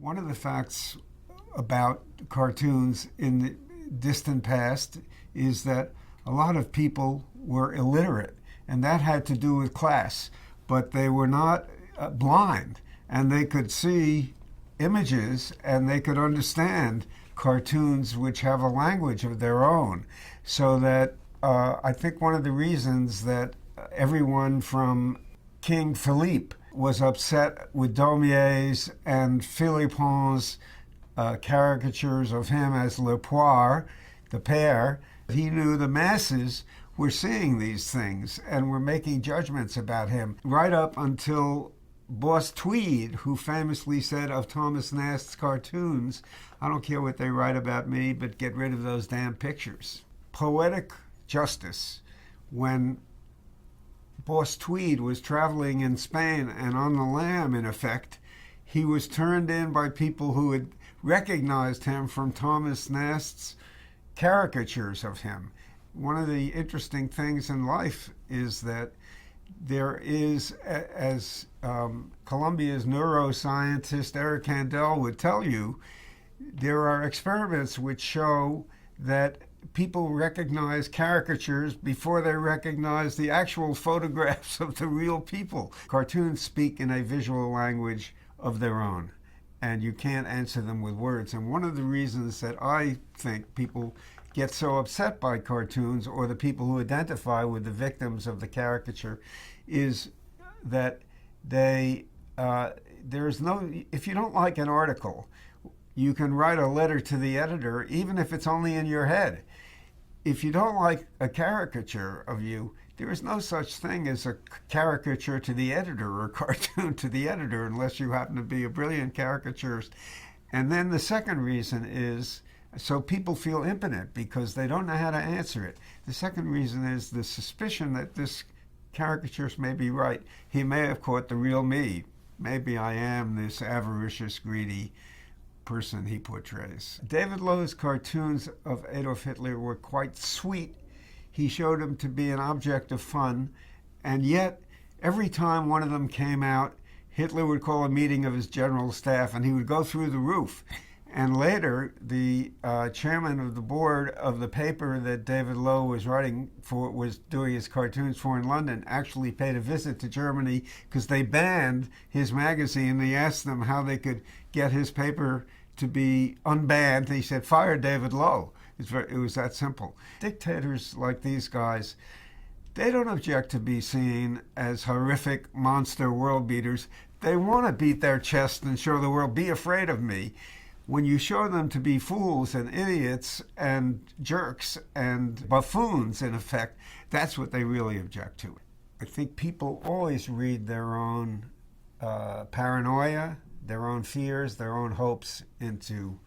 One of the facts about cartoons in the distant past is that a lot of people were illiterate, and that had to do with class, but they were not blind, and they could see images and they could understand cartoons which have a language of their own. So that I think one of the reasons that everyone from King Philippe was upset with Daumier's and Philippon's caricatures of him as Le Poire, the pear. He knew the masses were seeing these things and were making judgments about him, right up until Boss Tweed, who famously said of Thomas Nast's cartoons, "I don't care what they write about me, but get rid of those damn pictures." Poetic justice. When Boss Tweed was traveling in Spain and on the lam, in effect, he was turned in by people who had recognized him from Thomas Nast's caricatures of him. One of the interesting things in life is that there is, as Columbia's neuroscientist Eric Kandel would tell you, there are experiments which show that people recognize caricatures before they recognize the actual photographs of the real people. Cartoons speak in a visual language of their own, and you can't answer them with words. And one of the reasons that I think people get so upset by cartoons, or the people who identify with the victims of the caricature, is that if you don't like an article, you can write a letter to the editor, even if it's only in your head. If you don't like a caricature of you, there is no such thing as a caricature to the editor or a cartoon to the editor, unless you happen to be a brilliant caricaturist. And then the second reason is so people feel impotent because they don't know how to answer it. The second reason is the suspicion that this caricaturist may be right. He may have caught the real me. Maybe I am this avaricious, greedy person he portrays. David Lowe's cartoons of Adolf Hitler were quite sweet. He showed him to be an object of fun, and yet every time one of them came out, Hitler would call a meeting of his general staff and he would go through the roof. And later, the chairman of the board of the paper that David Lowe was writing for, was doing his cartoons for in London, actually paid a visit to Germany because they banned his magazine. They asked them how they could get his paper to be unbanned. He said, "Fire David Lowe." It was that simple. Dictators like these guys, they don't object to be seen as horrific monster world beaters. They want to beat their chest and show the world, "Be afraid of me." When you show them to be fools and idiots and jerks and buffoons, in effect, that's what they really object to. I think people always read their own paranoia, their own fears, their own hopes into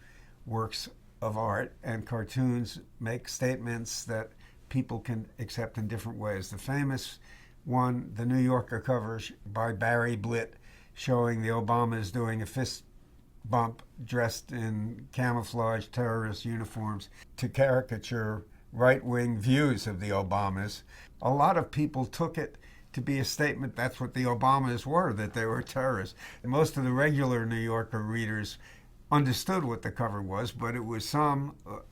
works of art, and cartoons make statements that people can accept in different ways. The famous one, the New Yorker cover by Barry Blitt, showing the Obamas doing a fist bump dressed in camouflage terrorist uniforms to caricature right-wing views of the Obamas. A lot of people took it to be a statement that's what the Obamas were, that they were terrorists. Most of the regular New Yorker readers understood what the cover was, but it was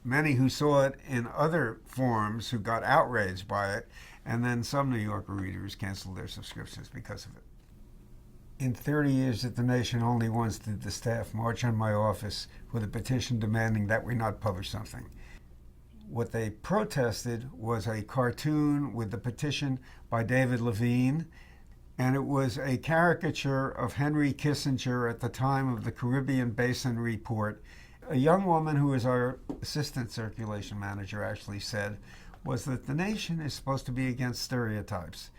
many who saw it in other forms who got outraged by it, and then some New Yorker readers canceled their subscriptions because of it. In 30 years at The Nation, only once did the staff march on my office with a petition demanding that we not publish something. What they protested was a cartoon with the petition by David Levine, and it was a caricature of Henry Kissinger at the time of the Caribbean Basin Report. A young woman who was our assistant circulation manager actually said was that The Nation is supposed to be against stereotypes.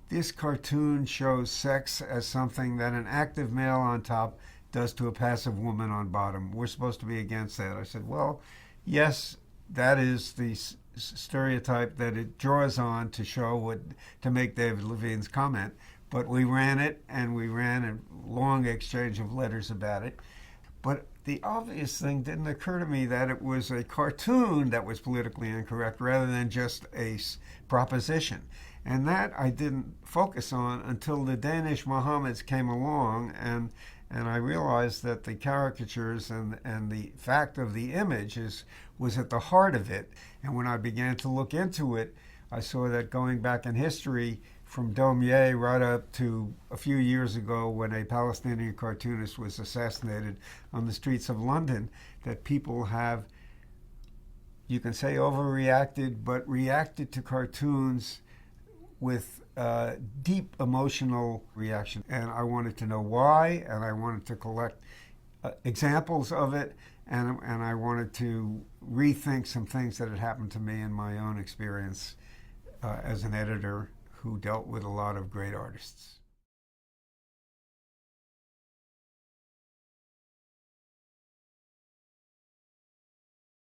This cartoon shows sex as something that an active male on top does to a passive woman on bottom. We're supposed to be against that. I said, well, yes, that is the stereotype that it draws on to show to make David Levine's comment. But we ran it, and we ran a long exchange of letters about it. But the obvious thing didn't occur to me that it was a cartoon that was politically incorrect rather than just a proposition. And that I didn't focus on until the Danish Mohammeds came along, and I realized that the caricatures and the fact of the image was at the heart of it. And when I began to look into it, I saw that going back in history from Daumier right up to a few years ago when a Palestinian cartoonist was assassinated on the streets of London, that people have, you can say overreacted, but reacted to cartoons with deep emotional reaction. And I wanted to know why, and I wanted to collect examples of it, and I wanted to rethink some things that had happened to me in my own experience as an editor who dealt with a lot of great artists.